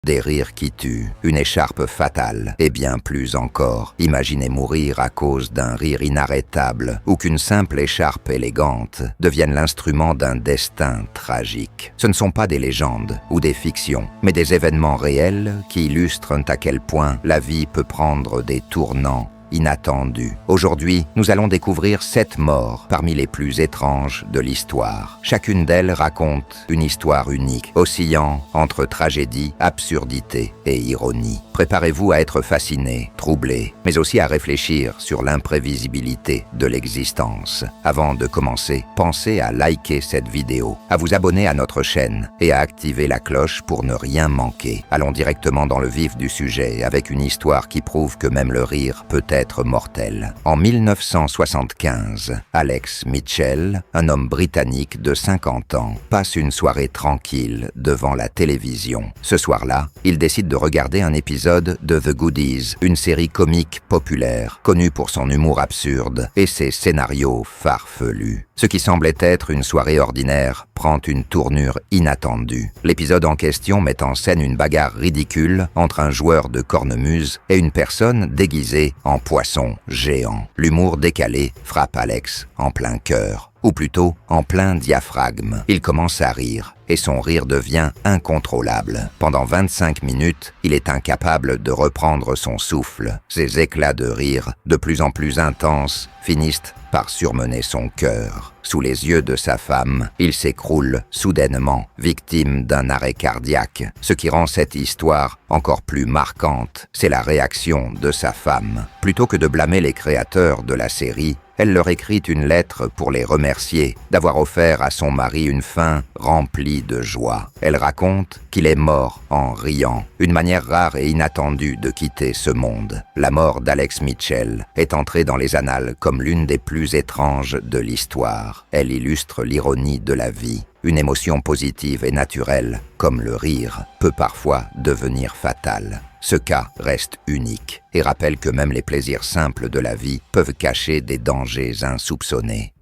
Des rires qui tuent, une écharpe fatale, et bien plus encore. Imaginez mourir à cause d'un rire inarrêtable, ou qu'une simple écharpe élégante devienne l'instrument d'un destin tragique. Ce ne sont pas des légendes ou des fictions, mais des événements réels qui illustrent à quel point la vie peut prendre des tournants inattendus. Aujourd'hui, nous allons découvrir 7 morts parmi les plus étranges de l'histoire. Chacune d'elles raconte une histoire unique, oscillant entre tragédie, absurdité et ironie. Préparez-vous à être fasciné, troublé, mais aussi à réfléchir sur l'imprévisibilité de l'existence. Avant de commencer, pensez à liker cette vidéo, à vous abonner à notre chaîne et à activer la cloche pour ne rien manquer. Allons directement dans le vif du sujet avec une histoire qui prouve que même le rire peut être mortel. En 1975, Alex Mitchell, un homme britannique de 50 ans, passe une soirée tranquille devant la télévision. Ce soir-là, il décide de regarder un épisode de The Goodies, une série comique populaire, connue pour son humour absurde et ses scénarios farfelus. Ce qui semblait être une soirée ordinaire prend une tournure inattendue. L'épisode en question met en scène une bagarre ridicule entre un joueur de cornemuse et une personne déguisée en poisson géant. L'humour décalé frappe Alex en plein cœur, ou plutôt en plein diaphragme. Il commence à rire, et son rire devient incontrôlable. Pendant 25 minutes, il est incapable de reprendre son souffle. Ses éclats de rire, de plus en plus intenses, finissent par surmener son cœur. Sous les yeux de sa femme, il s'écroule soudainement, victime d'un arrêt cardiaque. Ce qui rend cette histoire encore plus marquante, c'est la réaction de sa femme. Plutôt que de blâmer les créateurs de la série, elle leur écrit une lettre pour les remercier d'avoir offert à son mari une fin remplie de joie. Elle raconte qu'il est mort en riant, une manière rare et inattendue de quitter ce monde. La mort d'Alex Mitchell est entrée dans les annales comme l'une des plus étranges de l'histoire. Elle illustre l'ironie de la vie. Une émotion positive et naturelle, comme le rire, peut parfois devenir fatale. Ce cas reste unique et rappelle que même les plaisirs simples de la vie peuvent cacher des dangers insoupçonnés.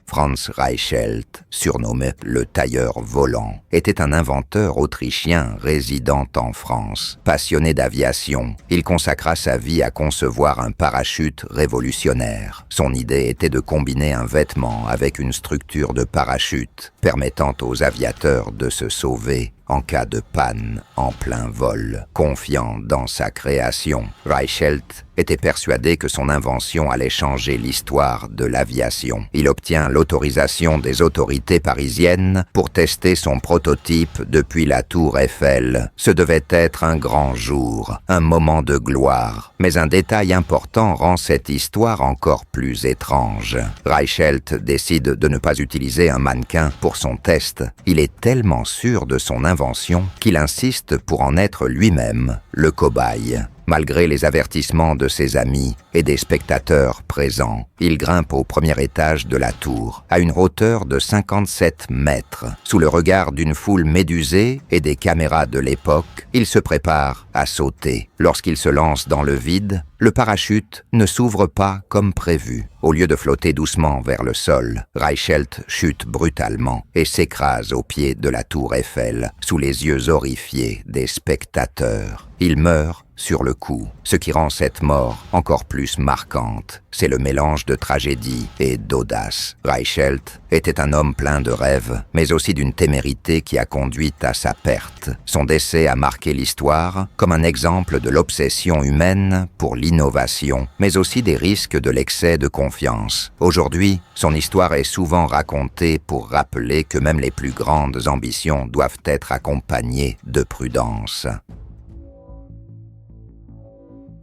Franz Reichelt, surnommé le tailleur volant, était un inventeur autrichien résidant en France. Passionné d'aviation, il consacra sa vie à concevoir un parachute révolutionnaire. Son idée était de combiner un vêtement avec une structure de parachute, permettant aux aviateurs de se sauver en cas de panne en plein vol. Confiant dans sa création, Reichelt était persuadé que son invention allait changer l'histoire de l'aviation. Il obtient l'autorisation des autorités parisiennes pour tester son prototype depuis la tour Eiffel. Ce devait être un grand jour, un moment de gloire. Mais un détail important rend cette histoire encore plus étrange. Reichelt décide de ne pas utiliser un mannequin pour son test. Il est tellement sûr de son invention qu'il insiste pour en être lui-même le cobaye. Malgré les avertissements de ses amis et des spectateurs présents, il grimpe au premier étage de la tour, à une hauteur de 57 mètres. Sous le regard d'une foule médusée et des caméras de l'époque, il se prépare à sauter. Lorsqu'il se lance dans le vide, le parachute ne s'ouvre pas comme prévu. Au lieu de flotter doucement vers le sol, Reichelt chute brutalement et s'écrase au pied de la tour Eiffel, sous les yeux horrifiés des spectateurs. Il meurt sur le coup. Ce qui rend cette mort encore plus marquante, c'est le mélange de tragédie et d'audace. Reichelt était un homme plein de rêves, mais aussi d'une témérité qui a conduit à sa perte. Son décès a marqué l'histoire comme un exemple de l'obsession humaine pour l'innovation, mais aussi des risques de l'excès de confiance. Aujourd'hui, son histoire est souvent racontée pour rappeler que même les plus grandes ambitions doivent être accompagnées de prudence.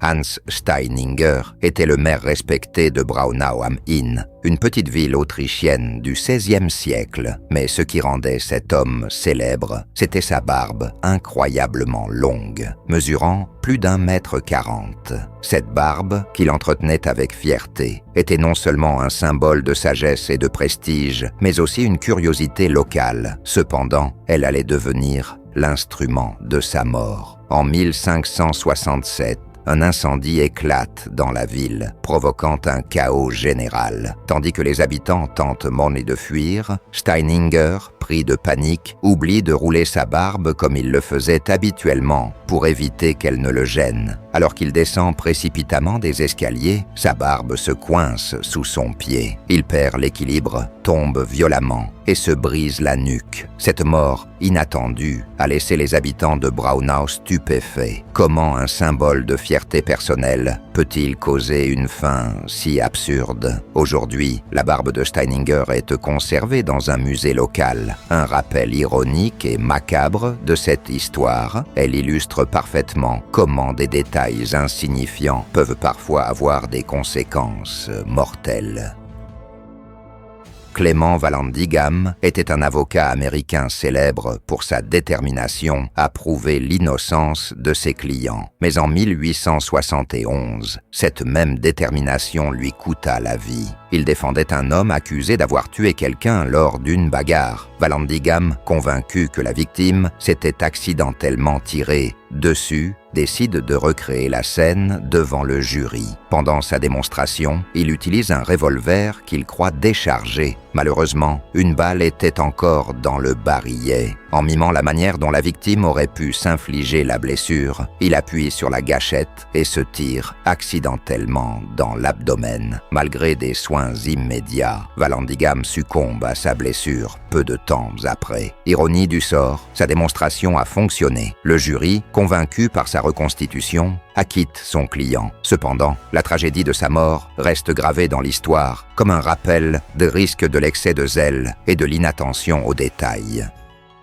Hans Steininger était le maire respecté de Braunau am Inn, une petite ville autrichienne du XVIe siècle. Mais ce qui rendait cet homme célèbre, c'était sa barbe incroyablement longue, mesurant plus d'1,40 m. Cette barbe, qu'il entretenait avec fierté, était non seulement un symbole de sagesse et de prestige, mais aussi une curiosité locale. Cependant, elle allait devenir l'instrument de sa mort. En 1567, un incendie éclate dans la ville, provoquant un chaos général. Tandis que les habitants tentent monnaie de fuir, Steininger pris de panique, oublie de rouler sa barbe comme il le faisait habituellement pour éviter qu'elle ne le gêne. Alors qu'il descend précipitamment des escaliers, sa barbe se coince sous son pied. Il perd l'équilibre, tombe violemment et se brise la nuque. Cette mort inattendue a laissé les habitants de Braunau stupéfaits. Comment un symbole de fierté personnelle peut-il causer une fin si absurde? Aujourd'hui, la barbe de Steininger est conservée dans un musée local. Un rappel ironique et macabre de cette histoire. Elle illustre parfaitement comment des détails insignifiants peuvent parfois avoir des conséquences mortelles. Clement Vallandigham était un avocat américain célèbre pour sa détermination à prouver l'innocence de ses clients. Mais en 1871, cette même détermination lui coûta la vie. Il défendait un homme accusé d'avoir tué quelqu'un lors d'une bagarre. Vallandigham, convaincu que la victime s'était accidentellement tirée dessus, décide de recréer la scène devant le jury. Pendant sa démonstration, il utilise un revolver qu'il croit déchargé. Malheureusement, une balle était encore dans le barillet. En mimant la manière dont la victime aurait pu s'infliger la blessure, il appuie sur la gâchette et se tire accidentellement dans l'abdomen. Malgré des soins immédiats, Vallandigham succombe à sa blessure peu de temps après. Ironie du sort, sa démonstration a fonctionné. Le jury, convaincu par sa reconstitution, acquitte son client. Cependant, la tragédie de sa mort reste gravée dans l'histoire comme un rappel des risques de l'excès de zèle et de l'inattention aux détails.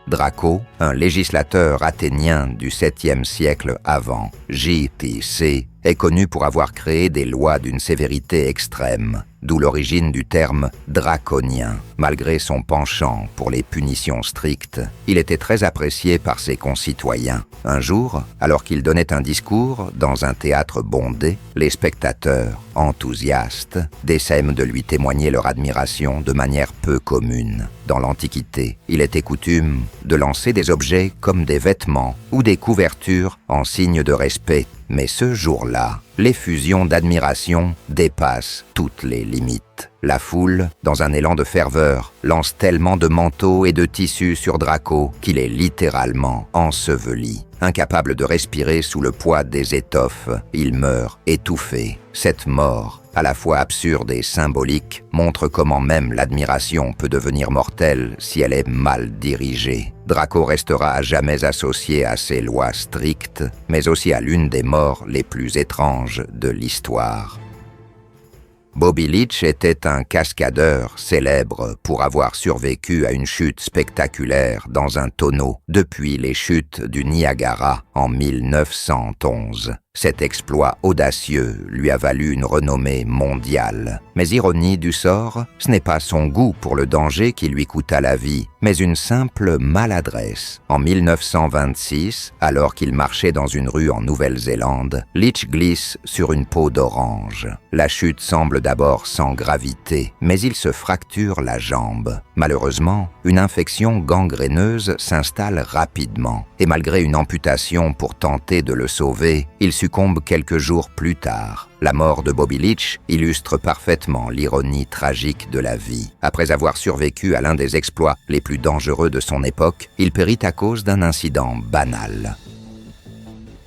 Draco, un législateur athénien du 7e siècle avant, JPC, est connu pour avoir créé des lois d'une sévérité extrême, d'où l'origine du terme draconien. Malgré son penchant pour les punitions strictes, il était très apprécié par ses concitoyens. Un jour, alors qu'il donnait un discours dans un théâtre bondé, les spectateurs, enthousiastes, décèment de lui témoigner leur admiration de manière peu commune. Dans l'Antiquité, il était coutume de lancer des objets comme des vêtements ou des couvertures en signe de respect. Mais ce jour-là, l'effusion d'admiration dépasse toutes les limites. La foule, dans un élan de ferveur, lance tellement de manteaux et de tissus sur Draco qu'il est littéralement enseveli. Incapable de respirer sous le poids des étoffes, il meurt étouffé. Cette mort, à la fois absurde et symbolique, montre comment même l'admiration peut devenir mortelle si elle est mal dirigée. Draco restera à jamais associé à ces lois strictes, mais aussi à l'une des morts les plus étranges de l'histoire. Bobby Leach était un cascadeur célèbre pour avoir survécu à une chute spectaculaire dans un tonneau depuis les chutes du Niagara en 1911. Cet exploit audacieux lui a valu une renommée mondiale. Mais ironie du sort, ce n'est pas son goût pour le danger qui lui coûta la vie, mais une simple maladresse. En 1926, alors qu'il marchait dans une rue en Nouvelle-Zélande, Leach glisse sur une peau d'orange. La chute semble d'abord sans gravité, mais il se fracture la jambe. Malheureusement, une infection gangréneuse s'installe rapidement, et malgré une amputation pour tenter de le sauver, il succombe quelques jours plus tard. La mort de Bobby Leach illustre parfaitement l'ironie tragique de la vie. Après avoir survécu à l'un des exploits les plus dangereux de son époque, il périt à cause d'un incident banal.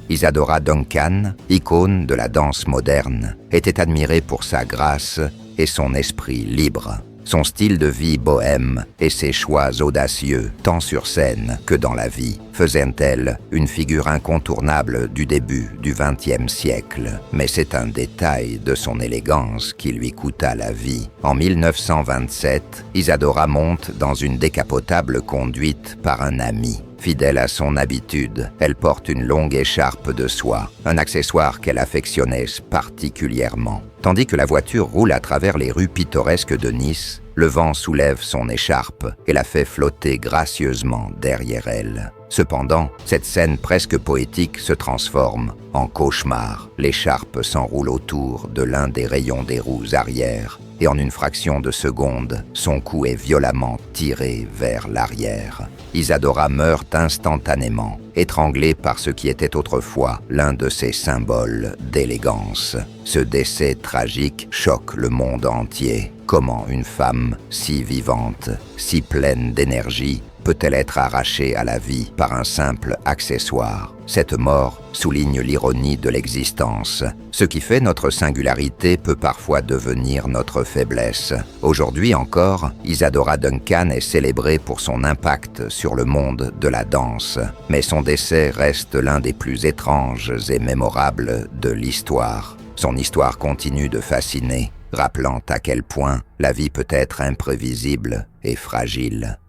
Isadora Duncan, icône de la danse moderne, était admirée pour sa grâce et son esprit libre. Son style de vie bohème et ses choix audacieux, tant sur scène que dans la vie, faisaient d'elle une figure incontournable du début du XXe siècle. Mais c'est un détail de son élégance qui lui coûta la vie. En 1927, Isadora monte dans une décapotable conduite par un ami. Fidèle à son habitude, elle porte une longue écharpe de soie, un accessoire qu'elle affectionnait particulièrement. Tandis que la voiture roule à travers les rues pittoresques de Nice, le vent soulève son écharpe et la fait flotter gracieusement derrière elle. Cependant, cette scène presque poétique se transforme en cauchemar. L'écharpe s'enroule autour de l'un des rayons des roues arrière et en une fraction de seconde, son cou est violemment tiré vers l'arrière. Isadora meurt instantanément, étranglée par ce qui était autrefois l'un de ses symboles d'élégance. Ce décès tragique choque le monde entier. Comment une femme si vivante, si pleine d'énergie, peut-elle être arrachée à la vie par un simple accessoire? Cette mort souligne l'ironie de l'existence. Ce qui fait notre singularité peut parfois devenir notre faiblesse. Aujourd'hui encore, Isadora Duncan est célébrée pour son impact sur le monde de la danse. Mais son décès reste l'un des plus étranges et mémorables de l'histoire. Son histoire continue de fasciner, rappelant à quel point la vie peut être imprévisible et fragile.